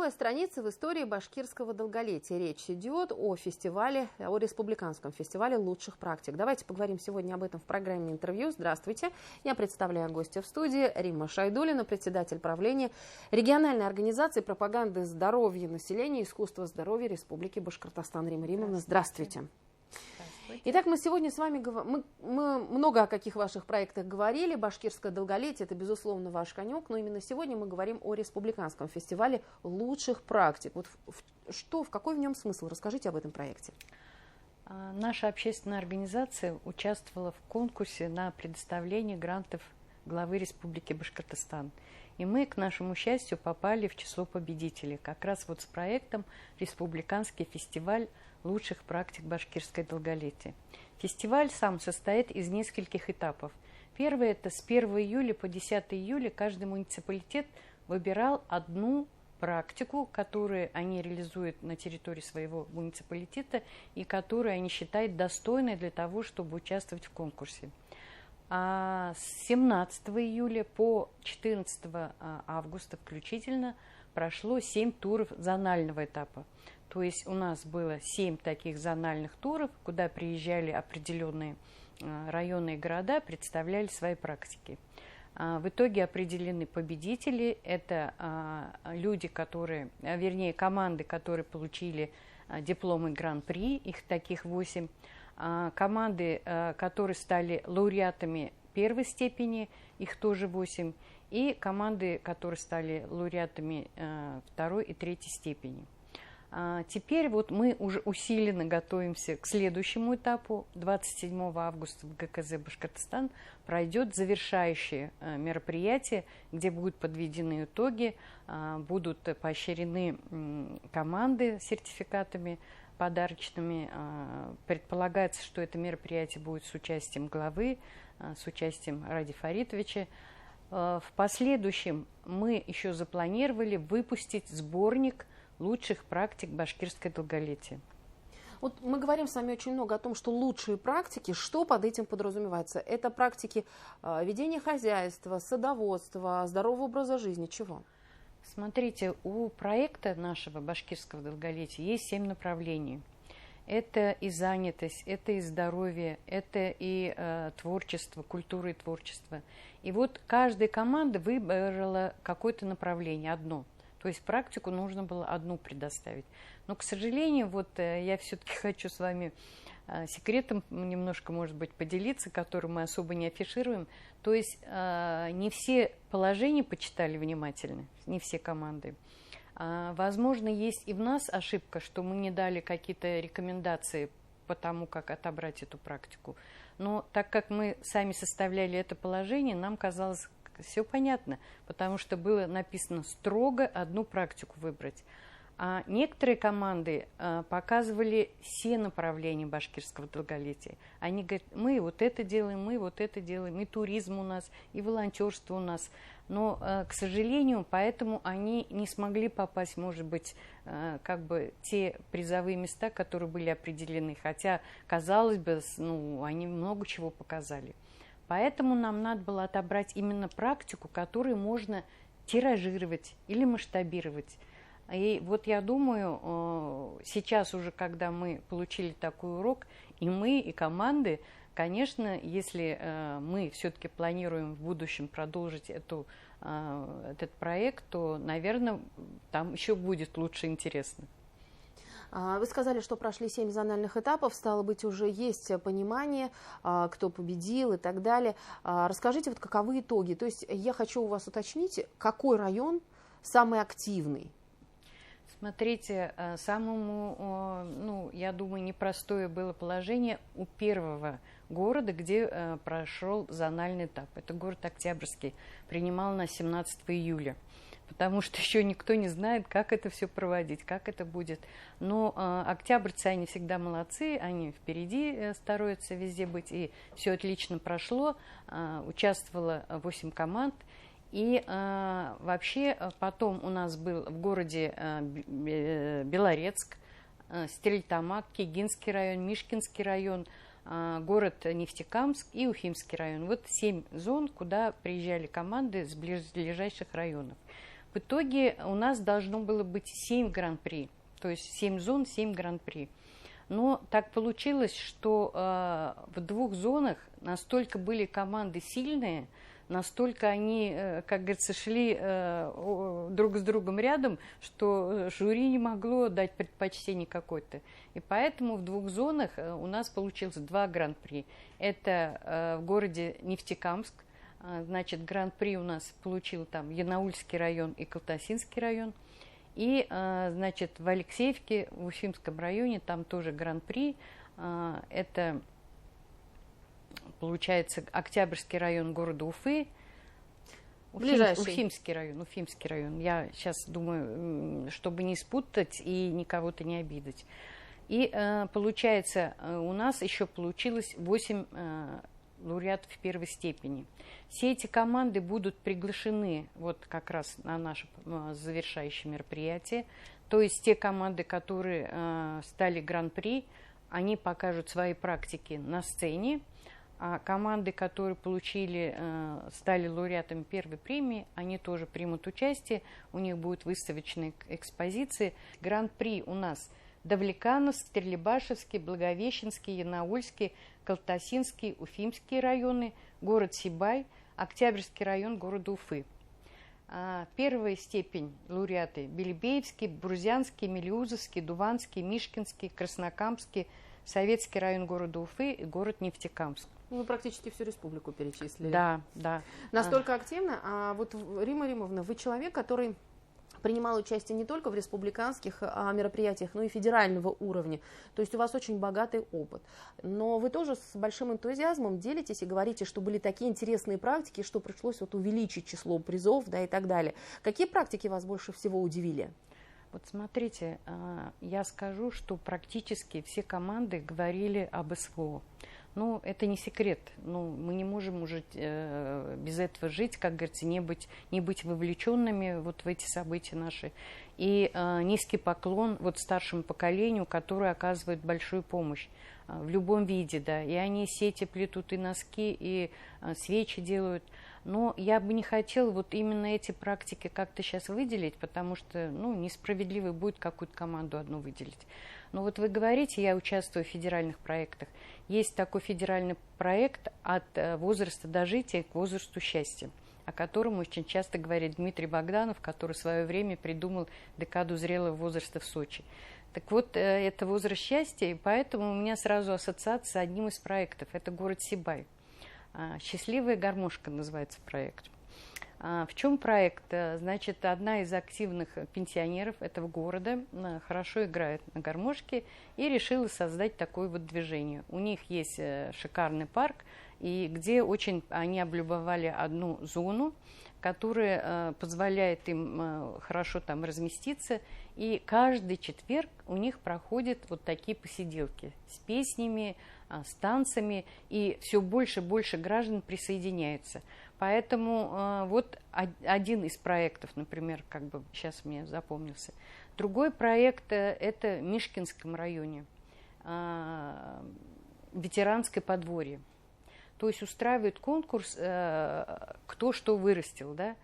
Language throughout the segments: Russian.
Новая страница в истории башкирского долголетия. Речь идет о фестивале, о республиканском фестивале лучших практик. Давайте поговорим сегодня об этом в программе интервью. Здравствуйте. Я представляю гостя в студии Римма Шайдуллина, председатель правления региональной организации пропаганды здоровья населения и искусства здоровья Республики Башкортостан. Римма Римовна, здравствуйте. Итак, мы сегодня с вами мы много о каких ваших проектах говорили. Башкирское долголетие – это, безусловно, ваш конек, но именно сегодня мы говорим о республиканском фестивале лучших практик. Вот в какой в нем смысл? Расскажите об этом проекте. Наша общественная организация участвовала в конкурсе на предоставление грантов главы Республики Башкортостан. И мы, к нашему счастью, попали в число победителей. Как раз вот с проектом «Республиканский фестиваль лучших практик башкирское долголетие». Фестиваль сам состоит из нескольких этапов. Первый – это с 1 июля по 10 июля каждый муниципалитет выбирал одну практику, которую они реализуют на территории своего муниципалитета и которую они считают достойной для того, чтобы участвовать в конкурсе. А с 17 июля по 14 августа включительно прошло 7 туров зонального этапа. То есть у нас было 7 таких зональных туров, куда приезжали определенные районы и города, представляли свои практики. В итоге определены победители. Это люди, команды, которые получили дипломы Гран-при, их таких 8. Команды, которые стали лауреатами первой степени, их тоже 8. И команды, которые стали лауреатами второй и третьей степени. Теперь вот мы уже усиленно готовимся к следующему этапу. 27 августа в ГКЗ Башкортостан пройдет завершающее мероприятие, где будут подведены итоги, будут поощрены команды сертификатами подарочными. Предполагается, что это мероприятие будет с участием главы, с участием Ради Фаритовича. В последующем мы еще запланировали выпустить сборник лучших практик башкирское долголетие. Вот мы говорим с вами очень много о том, что лучшие практики, что под этим подразумевается? Это практики ведения хозяйства, садоводства, здорового образа жизни, чего? Смотрите, у проекта нашего башкирского долголетия есть 7 направлений. Это и занятость, это и здоровье, это и творчество, культура и творчество. И вот каждая команда выбрала какое-то направление, одно. То есть практику нужно было одну предоставить. Но, к сожалению, вот я все-таки хочу с вами секретом немножко, может быть, поделиться, который мы особо не афишируем. То есть не все положения почитали внимательно, не все команды. Возможно, есть и в нас ошибка, что мы не дали какие-то рекомендации по тому, как отобрать эту практику. Но так как мы сами составляли это положение, нам казалось, все понятно, потому что было написано строго одну практику выбрать. А некоторые команды показывали все направления башкирского долголетия. Они говорят, мы вот это делаем, и туризм у нас, и волонтерство у нас. Но, к сожалению, поэтому они не смогли попасть, может быть, те призовые места, которые были определены. Хотя, казалось бы, они много чего показали. Поэтому нам надо было отобрать именно практику, которую можно тиражировать или масштабировать. И вот я думаю, сейчас уже, когда мы получили такой урок, и мы, и команды, конечно, если мы все-таки планируем в будущем продолжить этот проект, то, наверное, там еще будет лучше интересно. Вы сказали, что прошли 7 зональных этапов, стало быть, уже есть понимание, кто победил и так далее. Расскажите, вот каковы итоги? То есть я хочу у вас уточнить, какой район самый активный? Смотрите, я думаю, непростое было положение у первого города, где прошел зональный этап. Это город Октябрьский, принимал на 17 июля. Потому что еще никто не знает, как это все проводить, как это будет. Но октябрьцы, они всегда молодцы, они впереди стараются везде быть, и все отлично прошло. Участвовало 8 команд. И вообще потом у нас был в городе Белорецк, Стерлитамак, Кигинский район, Мишкинский район, город Нефтекамск и Уфимский район. Вот 7 зон, куда приезжали команды с ближайших районов. В итоге у нас должно было быть 7 гран-при, то есть 7 зон, 7 гран-при. Но так получилось, что в 2 зонах настолько были команды сильные, настолько они, как говорится, шли друг с другом рядом, что жюри не могло дать предпочтение какой-то. И поэтому в 2 зонах у нас получилось 2 гран-при. Это в городе Нефтекамск. Значит, гран-при у нас получил там Янаульский район и Калтасинский район. И, значит, в Алексеевке, в Уфимском районе, там тоже гран-при. Это, получается, Октябрьский район города Уфы. Уфимский район. Я сейчас думаю, чтобы не спутать и никого-то не обидеть. И, получается, у нас еще получилось 8 лауреатов первой степени. Все эти команды будут приглашены вот как раз на наше завершающее мероприятие. То есть те команды, которые стали гран-при, они покажут свои практики на сцене. А команды, которые стали лауреатами первой премии, они тоже примут участие. У них будут выставочные экспозиции. Гран-при у нас Давлекановский, Стерлибашевский, Благовещенский, Янаульский, Калтасинский, Уфимские районы, город Сибай, Октябрьский район города Уфы. Первая степень лауреаты Белебеевский, Брузянский, Мелеузовский, Дуванский, Мишкинский, Краснокамский, Советский район города Уфы и город Нефтекамск. Вы практически всю республику перечислили. Да, да. Настолько активно. А вот, Римма Римовна, вы человек, который принимал участие не только в республиканских мероприятиях, но и федерального уровня. То есть у вас очень богатый опыт. Но вы тоже с большим энтузиазмом делитесь и говорите, что были такие интересные практики, что пришлось вот увеличить число призов, да, и так далее. Какие практики вас больше всего удивили? Вот смотрите, я скажу, что практически все команды говорили об СВО. Ну, это не секрет. Ну, мы не можем уже без этого жить, как говорится, не быть вовлеченными вот в эти события наши. И низкий поклон вот старшему поколению, которое оказывает большую помощь в любом виде, да. И они сети плетут, и носки, и свечи делают. Но я бы не хотела вот именно эти практики как-то сейчас выделить, потому что, ну, несправедливо будет какую-то команду одну выделить. Но вот вы говорите, я участвую в федеральных проектах. Есть такой федеральный проект «От возраста дожития к возрасту счастья», о котором очень часто говорит Дмитрий Богданов, который в свое время придумал декаду зрелого возраста в Сочи. Так вот, это возраст счастья, и поэтому у меня сразу ассоциация с одним из проектов. Это город Сибай. «Счастливая гармошка» называется проект. В чем проект? Значит, одна из активных пенсионеров этого города хорошо играет на гармошке и решила создать такое вот движение. У них есть шикарный парк, и где очень они облюбовали одну зону, которая позволяет им хорошо там разместиться. И каждый четверг у них проходят вот такие посиделки с песнями, с танцами, и все больше и больше граждан присоединяются. Поэтому вот один из проектов, например, как бы сейчас мне запомнился. Другой проект это в Мишкинском районе, ветеранское подворье. То есть устраивает конкурс «Кто что вырастил», да?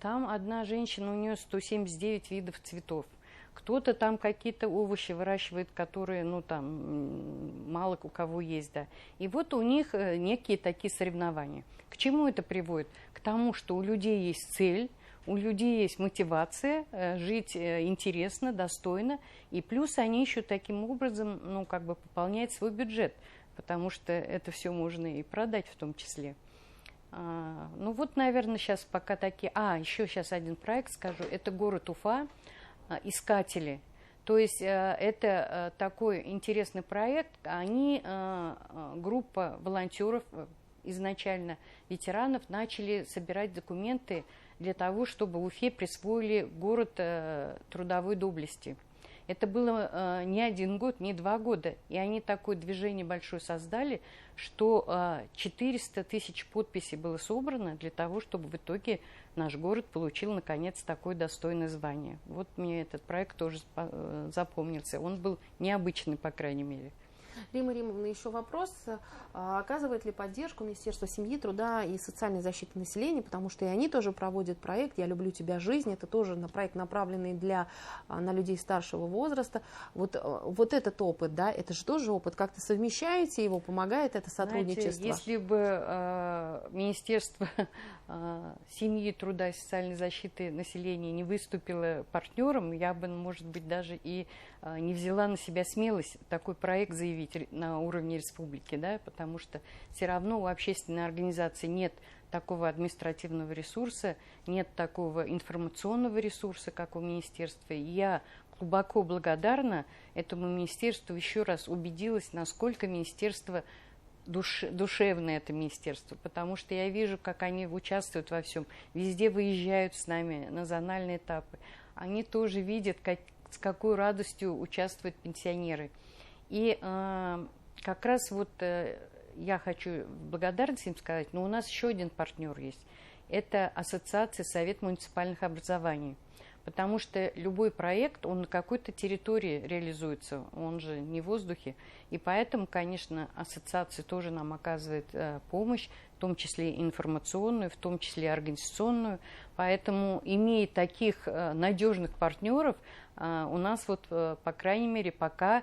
Там одна женщина, у нее 179 видов цветов. Кто-то там какие-то овощи выращивает, которые, ну, там, мало у кого есть, да. И вот у них некие такие соревнования. К чему это приводит? К тому, что у людей есть цель, у людей есть мотивация жить интересно, достойно, и плюс они еще таким образом, ну, как бы пополняют свой бюджет, потому что это все можно и продать в том числе. Ну, вот, наверное, сейчас пока такие... еще сейчас один проект скажу. Это город Уфа. Искатели. То есть это такой интересный проект. Они, группа волонтеров, изначально ветеранов, начали собирать документы для того, чтобы в Уфе присвоили город трудовой доблести. Это было не 1 год, не 2 года. И они такое движение большое создали, что 400 тысяч подписей было собрано для того, чтобы в итоге наш город получил, наконец, такое достойное звание. Вот мне этот проект тоже запомнился. Он был необычный, по крайней мере. Римма Римовна, еще вопрос. Оказывает ли поддержку Министерство семьи, труда и социальной защиты населения, потому что и они тоже проводят проект «Я люблю тебя, жизнь». Это тоже проект, направленный на людей старшего возраста. Вот этот опыт, да, это же тоже опыт. Как-то совмещаете его, помогает это сотрудничество? Знаете, если бы Министерство семьи, труда и социальной защиты населения не выступило партнером, я бы, может быть, даже и не взяла на себя смелость такой проект заявить на уровне республики, да, потому что все равно у общественной организации нет такого административного ресурса, нет такого информационного ресурса, как у министерства. И я глубоко благодарна этому министерству, еще раз убедилась, насколько министерство душевное, это министерство, потому что я вижу, как они участвуют во всем, везде выезжают с нами на зональные этапы. Они тоже видят, с какой радостью участвуют пенсионеры. И как раз я хочу благодарность им сказать, но у нас еще один партнер есть. Это Ассоциация Совет муниципальных образований. Потому что любой проект, он на какой-то территории реализуется, он же не в воздухе. И поэтому, конечно, ассоциация тоже нам оказывает помощь, в том числе информационную, в том числе организационную. Поэтому, имея таких надежных партнеров, у нас по крайней мере, пока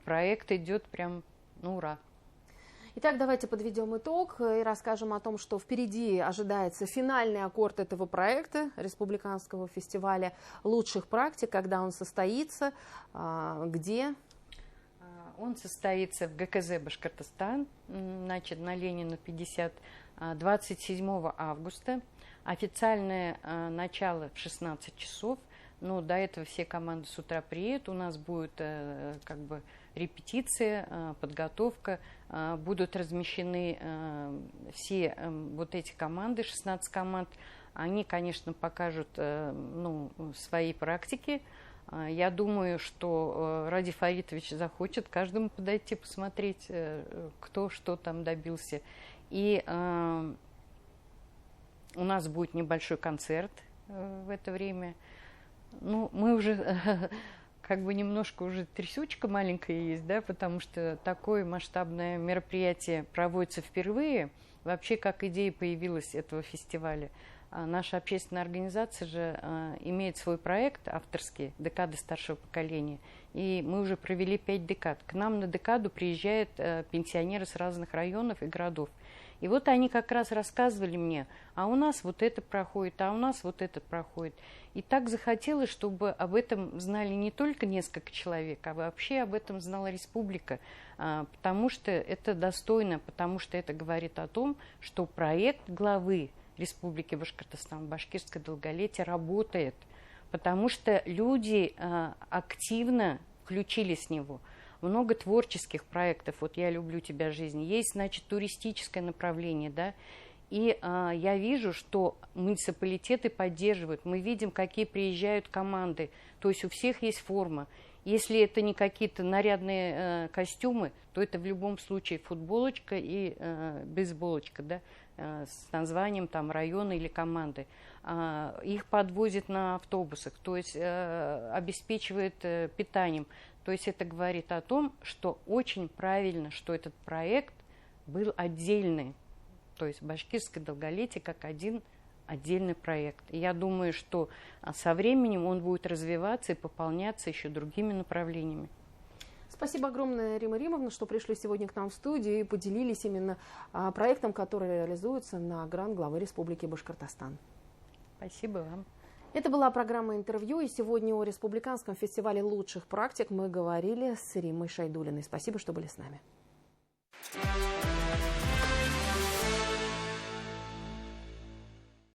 проект идет прям на ура. Итак, давайте подведем итог и расскажем о том, что впереди ожидается финальный аккорд этого проекта, Республиканского фестиваля лучших практик, когда он состоится, где? Он состоится в ГКЗ Башкортостан, значит, на Ленина 50, 27 августа. Официальное начало в 16 часов. Но до этого все команды с утра приедут, у нас будет репетиция, подготовка, будут размещены все эти команды, 16 команд. Они, конечно, покажут свои практики. Я думаю, что Ради Фаритович захочет каждому подойти, посмотреть, кто что там добился. И у нас будет небольшой концерт в это время. Мы уже немножко уже трясучка маленькая есть, да, потому что такое масштабное мероприятие проводится впервые. Вообще, как идея появилась этого фестиваля. Наша общественная организация же имеет свой проект авторский «Декады старшего поколения». И мы уже провели 5 декад. К нам на декаду приезжают пенсионеры с разных районов и городов. И они как раз рассказывали мне, а у нас это проходит, а у нас это проходит. И так захотелось, чтобы об этом знали не только несколько человек, а вообще об этом знала республика, потому что это достойно, потому что это говорит о том, что проект главы Республики Башкортостан, башкирское долголетие работает, потому что люди активно включились в него. Много творческих проектов, «Я люблю тебя, жизнь». Есть, значит, туристическое направление, да, и я вижу, что муниципалитеты поддерживают. Мы видим, какие приезжают команды, то есть у всех есть форма. Если это не какие-то нарядные костюмы, то это в любом случае футболочка и бейсболочка, да, с названием района или команды. Их подвозят на автобусах, то есть обеспечивают питанием. То есть это говорит о том, что очень правильно, что этот проект был отдельный. То есть башкирское долголетие как один отдельный проект. И я думаю, что со временем он будет развиваться и пополняться еще другими направлениями. Спасибо огромное, Римма Римовна, что пришли сегодня к нам в студию и поделились именно проектом, который реализуется на грант главы Республики Башкортостан. Спасибо вам. Это была программа «Интервью», и сегодня о Республиканском фестивале лучших практик мы говорили с Риммой Шайдуллиной. Спасибо, что были с нами.